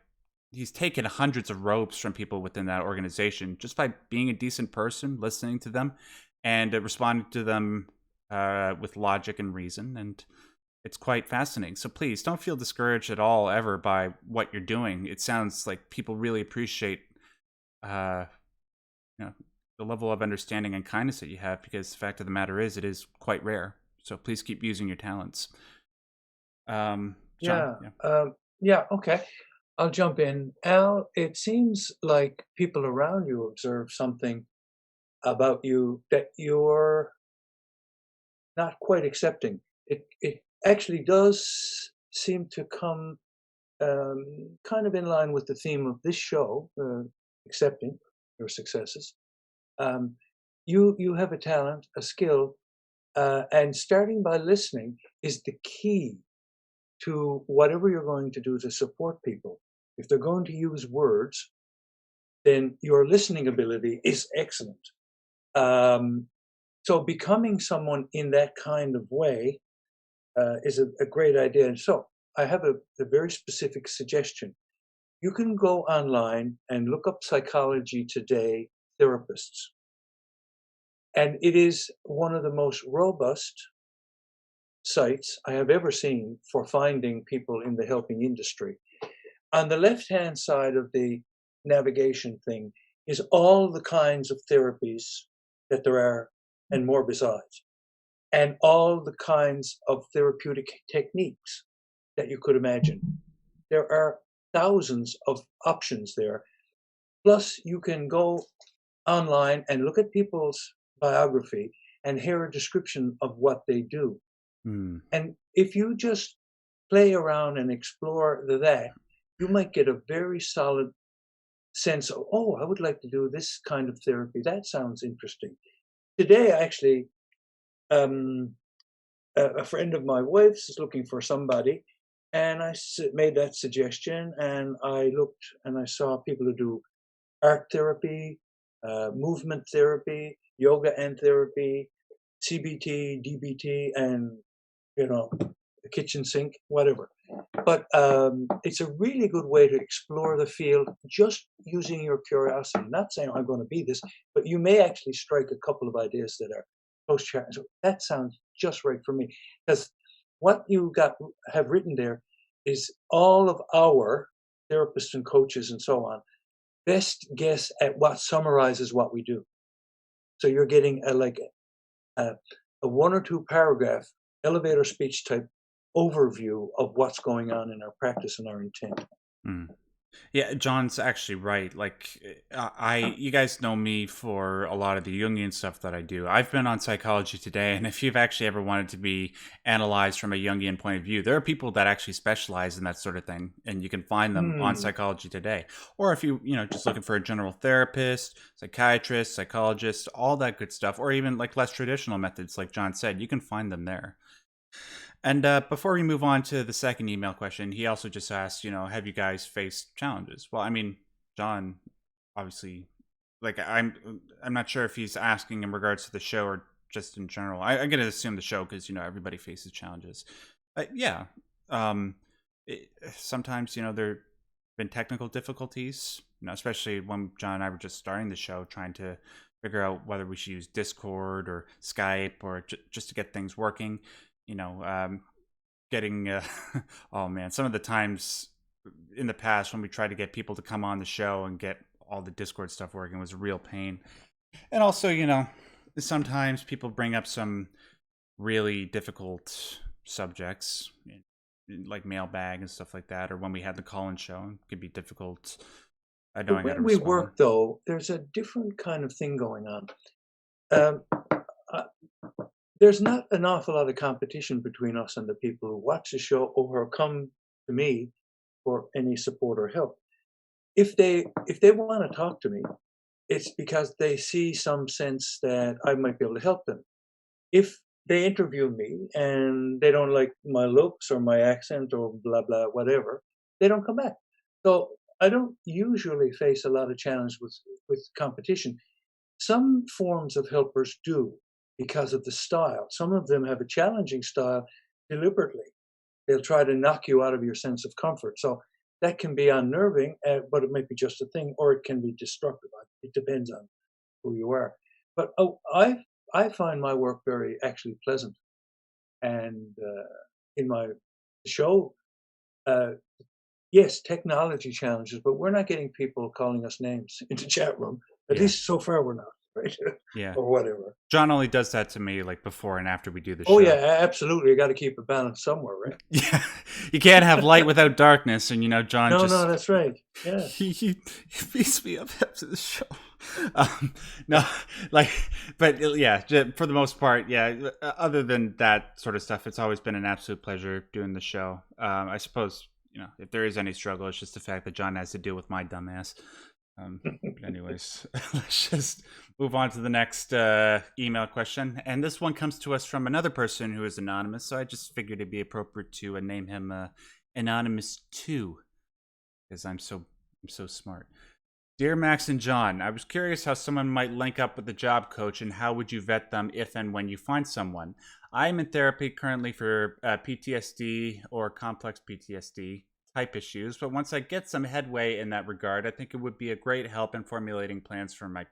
Speaker 1: he's taken hundreds of ropes from people within that organization just by being a decent person, listening to them, and responding to them with logic and reason, and it's quite fascinating. So please don't feel discouraged at all ever by what you're doing. It sounds like people really appreciate uh, you know, the level of understanding and kindness that you have, because the fact of the matter is, it is quite rare. So please keep using your talents. John,
Speaker 2: Yeah.
Speaker 1: yeah.
Speaker 2: Yeah. Okay. I'll jump in. Al, it seems like people around you observe something about you that you're not quite accepting. It actually does seem to come kind of in line with the theme of this show, accepting your successes. Um, you have a talent, a skill, and starting by listening is the key to whatever you're going to do to support people. If they're going to use words, then your listening ability is excellent. Um, so becoming someone in that kind of way is a great idea. And so I have a very specific suggestion. You can go online and look up Psychology Today therapists. And it is one of the most robust sites I have ever seen for finding people in the helping industry. On the left-hand side of the navigation thing is all the kinds of therapies that there are and more besides, and all the kinds of therapeutic techniques that you could imagine. There are thousands of options there. Plus, you can go online and look at people's biography and hear a description of what they do.
Speaker 1: Hmm.
Speaker 2: And if you just play around and explore that, you might get a very solid sense of, oh, I would like to do this kind of therapy. That sounds interesting. Today, actually, um, a friend of my wife's is looking for somebody, and I made that suggestion, and I looked and I saw people who do art therapy, movement therapy, yoga and therapy, CBT, DBT, and the kitchen sink, whatever. But it's a really good way to explore the field just using your curiosity. Not saying I'm going to be this, but you may actually strike a couple of ideas that are post challenge. So that sounds just right for me. Because what you have written there is all of our therapists and coaches and so on best guess at what summarizes what we do. So you're getting a, a one or two paragraph elevator speech type overview of what's going on in our practice and our intent.
Speaker 1: Hmm. Yeah, John's actually right. You guys know me for a lot of the Jungian stuff that I do. I've been on Psychology Today, and if you've actually ever wanted to be analyzed from a Jungian point of view, there are people that actually specialize in that sort of thing, and you can find them on
Speaker 2: Hmm.
Speaker 1: Psychology Today. Or if just looking for a general therapist, psychiatrist, psychologist, all that good stuff, or even like less traditional methods, like John said, you can find them there. And before we move on to the second email question, he also just asked, have you guys faced challenges? Well, I mean, John, obviously, like I'm not sure if he's asking in regards to the show or just in general. I'm gonna assume the show because everybody faces challenges. Yeah, um, sometimes there've been technical difficulties. Especially when John and I were just starting the show, trying to figure out whether we should use Discord or Skype or just to get things working you know, getting oh man, some of the times in the past when we tried to get people to come on the show and get all the Discord stuff working was a real pain. And also, sometimes people bring up some really difficult subjects like mailbag and stuff like that, or when we had the call-in show, it could be difficult
Speaker 2: The
Speaker 1: knowing how
Speaker 2: way
Speaker 1: to
Speaker 2: we
Speaker 1: respond.
Speaker 2: work, though, there's a different kind of thing going on. Um, uh, there's not an awful lot of competition between us and the people who watch the show or come to me for any support or help. If they want to talk to me, it's because they see some sense that I might be able to help them. If they interview me and they don't like my looks or my accent or blah blah whatever, they don't come back. So I don't usually face a lot of challenge with competition. Some forms of helpers do because of the style. Some of them have a challenging style deliberately. They'll try to knock you out of your sense of comfort. So that can be unnerving, but it might be just a thing, or it can be destructive. It depends on who you are. But I find my work very actually pleasant. And in my show, uh, yes, technology challenges, but we're not getting people calling us names in the chat room. At
Speaker 1: Yeah.
Speaker 2: least so far we're not, right?
Speaker 1: Yeah.
Speaker 2: Or whatever.
Speaker 1: John only does that to me like before and after we do the
Speaker 2: Oh yeah,
Speaker 1: show.
Speaker 2: absolutely. You got to keep a balance somewhere, right?
Speaker 1: Yeah. You can't have light without darkness, and John
Speaker 2: No, no,
Speaker 1: just
Speaker 2: that's right. Yeah.
Speaker 1: he beats me up after the show. No, like, but yeah, for the most part, yeah. Other than that sort of stuff, it's always been an absolute pleasure doing the show. I suppose if there is any struggle, it's just the fact that John has to deal with my dumbass. But anyways, let's just move on to the next email question, and this one comes to us from another person who is anonymous. So I just figured it'd be appropriate to name him Anonymous 2, because I'm so smart. Dear Max and John, I was curious how someone might link up with the job coach, and how would you vet them if and when you find someone? I'm in therapy currently for PTSD or complex PTSD type issues, but once I get some headway in that regard, I think it would be a great help in formulating plans for my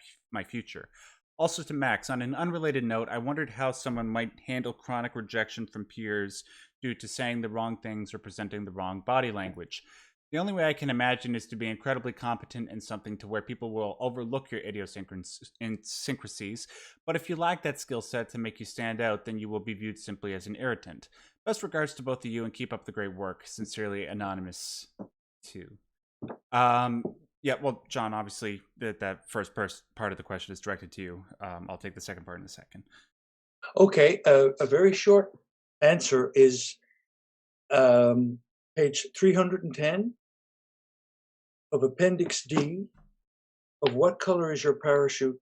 Speaker 1: future. Also, to Max, on an unrelated note, I wondered how someone might handle chronic rejection from peers due to saying the wrong things or presenting the wrong body language. The only way I can imagine is to be incredibly competent in something to where people will overlook your idiosyncrasies, but if you lack that skill set to make you stand out, then you will be viewed simply as an irritant. Best regards to both of you, and keep up the great work. Sincerely, Anonymous 2. Yeah, well, John, obviously that first part of the question is directed to you. I'll take the second part in a second.
Speaker 2: Okay, a very short answer is page 310 of Appendix D of What Color is Your Parachute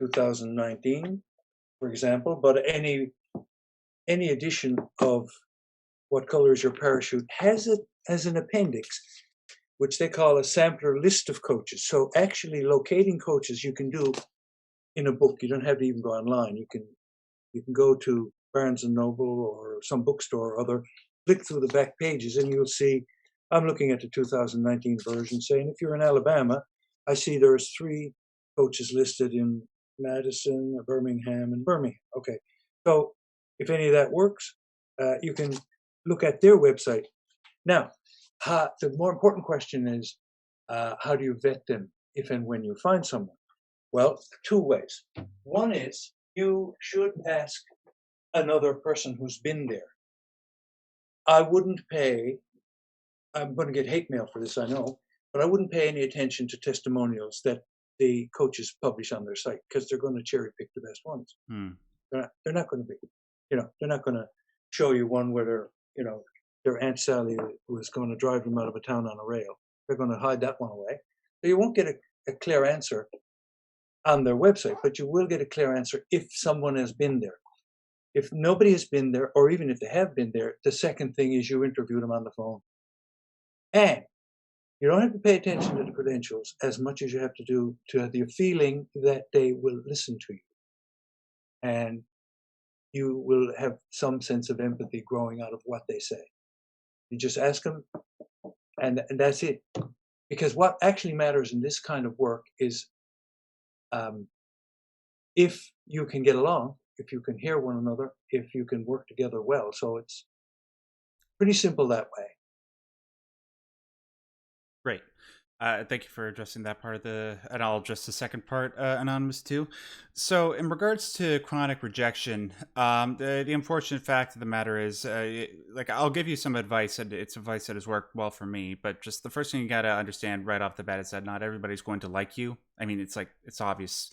Speaker 2: 2019, for example, but any edition of What Color is Your Parachute has it as an appendix, which they call a sampler list of coaches. So actually locating coaches you can do in a book. You don't have to even go online. You can go to Barnes and Noble or some bookstore or other, flick through the back pages, and you'll see. I'm looking at the 2019 version, saying if you're in Alabama, I see there's 3 coaches listed in Madison, Birmingham, and Birmingham. Okay, so if any of that works, you can look at their website. Now, the more important question is, how do you vet them if and when you find someone? Well, 2 ways. One is you should ask another person who's been there. I wouldn't pay, I'm going to get hate mail for this, I know, but I wouldn't pay any attention to testimonials that the coaches publish on their site, because they're going to cherry pick the best ones. They're not going to be, they're not going to show you one where their Aunt Sally was going to drive them out of a town on a rail. They're going to hide that one away. So you won't get a clear answer on their website, but you will get a clear answer if someone has been there. If nobody has been there, or even if they have been there, the second thing is you interview them on the phone. And you don't have to pay attention to the credentials as much as you have to do to the feeling that they will listen to you. And you will have some sense of empathy growing out of what they say. You just ask them, and that's it. Because what actually matters in this kind of work is if you can get along, if you can hear one another, if you can work together well. So it's pretty simple that way.
Speaker 1: Great. Thank you for addressing that part and I'll address the second part, Anonymous 2. So in regards to chronic rejection, the unfortunate fact of the matter is, I'll give you some advice, and it's advice that has worked well for me, but just the first thing you got to understand right off the bat is that not everybody's going to like you. I mean, it's obvious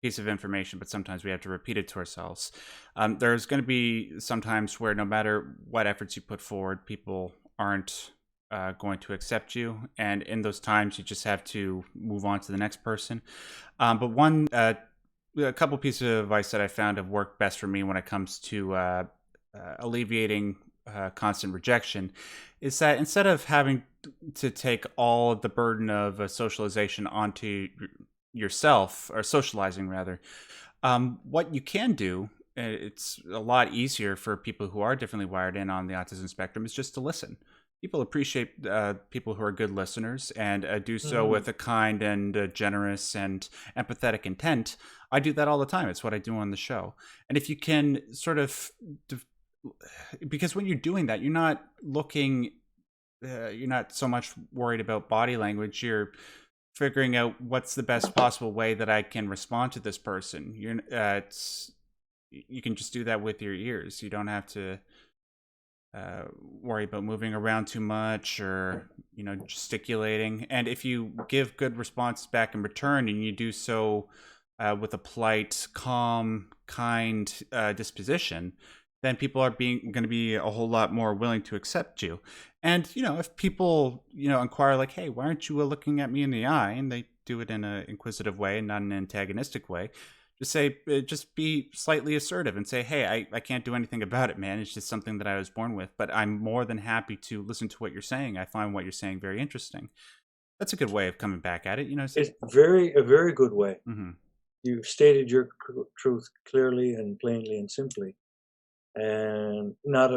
Speaker 1: piece of information, but sometimes we have to repeat it to ourselves. There's going to be sometimes where no matter what efforts you put forward, people aren't going to accept you, and in those times you just have to move on to the next person. But a couple pieces of advice that I found have worked best for me when it comes to alleviating constant rejection is that instead of having to take all of the burden of socialization onto yourself, or socializing rather, what you can do, it's a lot easier for people who are differently wired in on the autism spectrum, is just to listen. people appreciate people who are good listeners and do so
Speaker 2: Mhm.
Speaker 1: with a kind and generous and empathetic intent. I do that all the time. It's what I do on the show. And if you can sort of, because when you're doing that, you're not looking, you're not so much worried about body language. You're figuring out what's the best possible way that I can respond to this person. You can just do that with your ears. You don't have to worry about moving around too much or gesticulating. And if you give good responses back in return, and you do so with a polite, calm, kind disposition, then people are being going to be a whole lot more willing to accept you. And if people inquire like, "Hey, why aren't you looking at me in the eye?" and they do it in an inquisitive way and not an antagonistic way, just be slightly assertive and say, "Hey, I can't do anything about it, man. It's just something that I was born with, but I'm more than happy to listen to what you're saying. I find what you're saying very interesting." That's a good way of coming back at it.
Speaker 2: It's a very good way.
Speaker 1: Mm-hmm.
Speaker 2: You've stated your truth clearly and plainly and simply, and not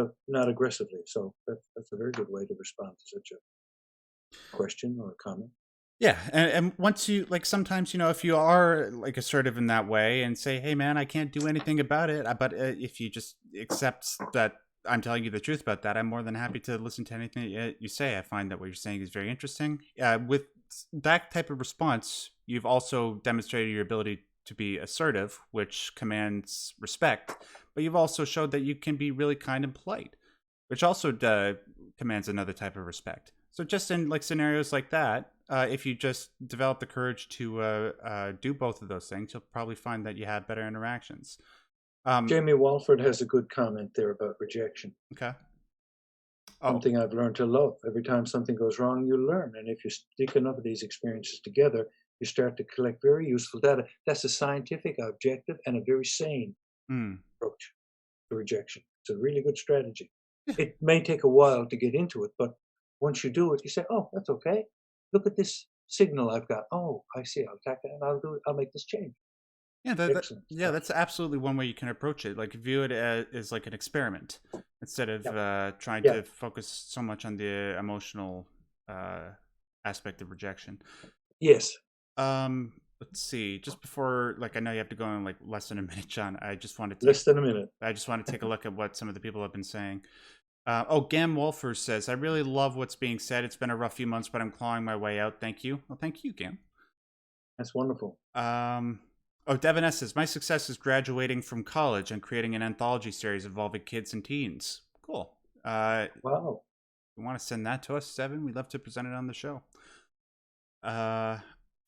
Speaker 2: aggressively. So that's a very good way to respond to such a question or a comment.
Speaker 1: Yeah, and once you sometimes if you are assertive in that way and say, "Hey, man, I can't do anything about it," but if you just accept that I'm telling you the truth about that, I'm more than happy to listen to anything you say. I find that what you're saying is very interesting. With that type of response, you've also demonstrated your ability to be assertive, which commands respect. But you've also showed that you can be really kind and polite, which also commands another type of respect. So just in scenarios like that, if you just develop the courage to do both of those things, you'll probably find that you have better interactions.
Speaker 2: Jamie Walford has a good comment there about rejection.
Speaker 1: Okay. Oh,
Speaker 2: Something I've learned to love. Every time something goes wrong, you learn. And if you stick enough of these experiences together, you start to collect very useful data. That's a scientific, objective, and a very sane
Speaker 1: mm,
Speaker 2: approach to rejection. It's a really good strategy.
Speaker 1: yeah,
Speaker 2: It may take a while to get into it, but once you do it, you say, "Oh, that's okay. Look at this signal I've got. Oh, I see. I'll attack that and I'll do it. I'll make this change."
Speaker 1: yeah,
Speaker 2: Excellent
Speaker 1: yeah.
Speaker 2: stuff.
Speaker 1: That's absolutely one way you can approach it. Like view it as like an experiment instead of
Speaker 2: Yeah.
Speaker 1: trying
Speaker 2: Yeah.
Speaker 1: to focus so much on the emotional uh, aspect of rejection.
Speaker 2: Yes.
Speaker 1: Let's see. Just before, I know you have to go in less than a minute, John.
Speaker 2: Less than a minute.
Speaker 1: I just want to take a look at what some of the people have been saying. Gam Wolfer says, "I really love what's being said. It's been a rough few months, but I'm clawing my way out. Thank you." Well, thank you, Gam.
Speaker 2: That's wonderful.
Speaker 1: Devin S says, "My success is graduating from college and creating an anthology series involving kids and teens." Cool.
Speaker 2: Wow.
Speaker 1: You want to send that to us, Devin? We'd love to present it on the show.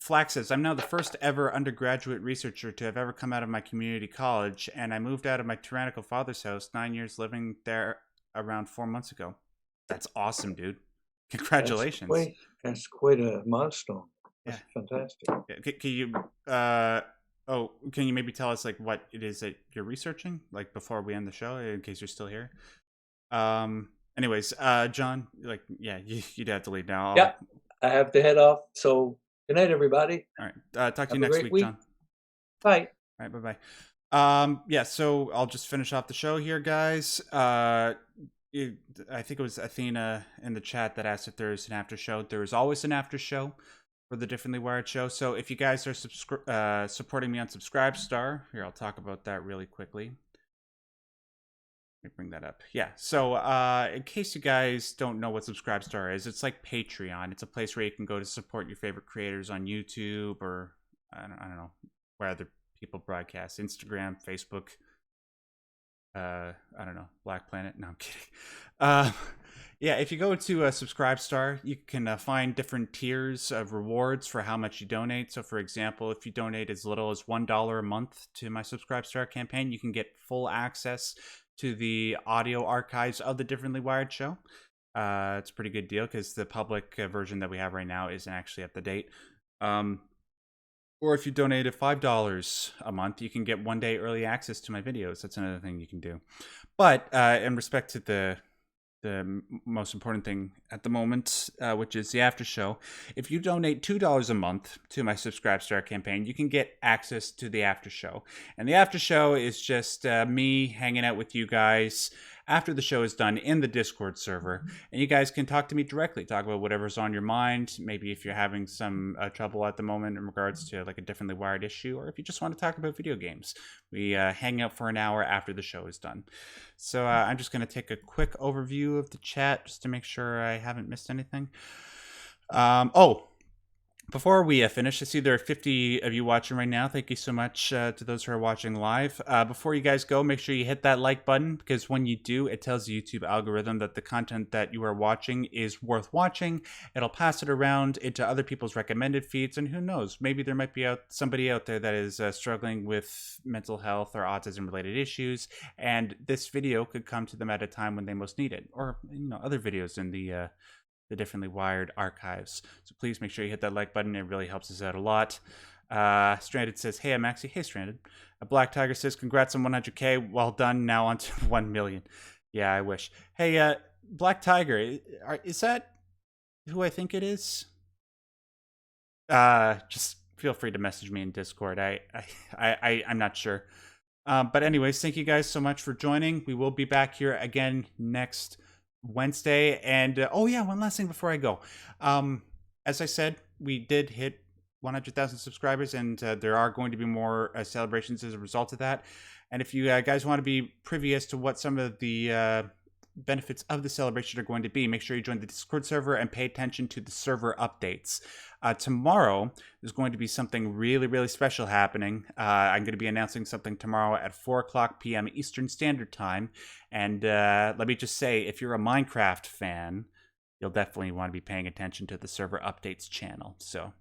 Speaker 1: Flack says, "I'm now the first ever undergraduate researcher to have ever come out of my community college, and I moved out of my tyrannical father's house, 9 years living there around 4 months ago." That's awesome, dude.
Speaker 2: That's
Speaker 1: Congratulations.
Speaker 2: quite that's quite a milestone.
Speaker 1: Yeah.
Speaker 2: That's fantastic.
Speaker 1: Can you can you maybe tell us what it is that you're researching before we end the show in case you're still here? Anyways, John, you'd have to leave now.
Speaker 2: Yeah. I have to head off. So good night, everybody.
Speaker 1: All right. Talk to
Speaker 2: Have
Speaker 1: you
Speaker 2: a
Speaker 1: next
Speaker 2: great
Speaker 1: week,
Speaker 2: week.
Speaker 1: John.
Speaker 2: Bye.
Speaker 1: All right, bye-bye. Yeah, so I'll just finish off the show here, guys. I think it was Athena in the chat that asked if there's an after show. There is always an after show for the Differently Wired show. So if you guys are supporting me on Subscribestar, here, I'll talk about that really quickly. Let me bring that up. Yeah, so in case you guys don't know what Subscribestar is, it's like Patreon. It's a place where you can go to support your favorite creators on YouTube or, I don't know, where other people broadcast, Instagram, Facebook, I don't know, Black Planet. No, I'm kidding. Yeah, if you go to Subscribestar, you can find different tiers of rewards for how much you donate. So, for example, if you donate as little as $1 a month to my Subscribestar campaign, you can get full access to the audio archives of the Differently Wired show. It's a pretty good deal because the public version that we have right now isn't actually up to date. Or if you donate $5 a month, you can get 1 day early access to my videos. That's another thing you can do. But in respect to the most important thing at the moment, which is the after show, if you donate $2 a month to my Subscribestar campaign, you can get access to the after show. And the after show is just me hanging out with you guys after the show is done in the Discord server, and you guys can talk to me directly, talk about whatever's on your mind. Maybe if you're having some trouble at the moment in regards to like a differently wired issue, or if you just want to talk about video games. We hang out for an hour after the show is done. So I'm just going to take a quick overview of the chat just to make sure I haven't missed anything. Before we finish, I see there are 50 of you watching right now. Thank you so much to those who are watching live. Before you guys go, make sure you hit that like button, because when you do, it tells the YouTube algorithm that the content that you are watching is worth watching. It'll pass it around into other people's recommended feeds, and who knows, maybe there might be somebody out there that is struggling with mental health or autism-related issues, and this video could come to them at a time when they most need it, or other videos in the differently wired archives. So please make sure you hit that like button. It really helps us out a lot. Stranded says, hey, I'm Maxie. Hey, Stranded. Black Tiger says, congrats on 100K. Well done. Now on to 1 million. Yeah, I wish. Hey, Black Tiger, is that who I think it is? Just feel free to message me in Discord. I'm not sure. But anyways, thank you guys so much for joining. We will be back here again next Wednesday. And one last thing before I go. As I said, we did hit 100,000 subscribers, and there are going to be more celebrations as a result of that. And if you guys want to be privy as to what some of the benefits of the celebration are going to be, make sure you join the Discord server and pay attention to the server updates. Tomorrow, there's going to be something really, really special happening. I'm going to be announcing something tomorrow at 4:00 p.m. Eastern Standard Time. And let me just say, if you're a Minecraft fan, you'll definitely want to be paying attention to the server updates channel. So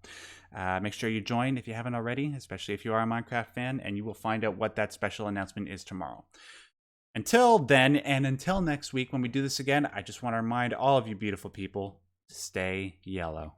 Speaker 1: make sure you join if you haven't already, especially if you are a Minecraft fan, and you will find out what that special announcement is tomorrow. Until then, and until next week when we do this again, I just want to remind all of you beautiful people to stay yellow.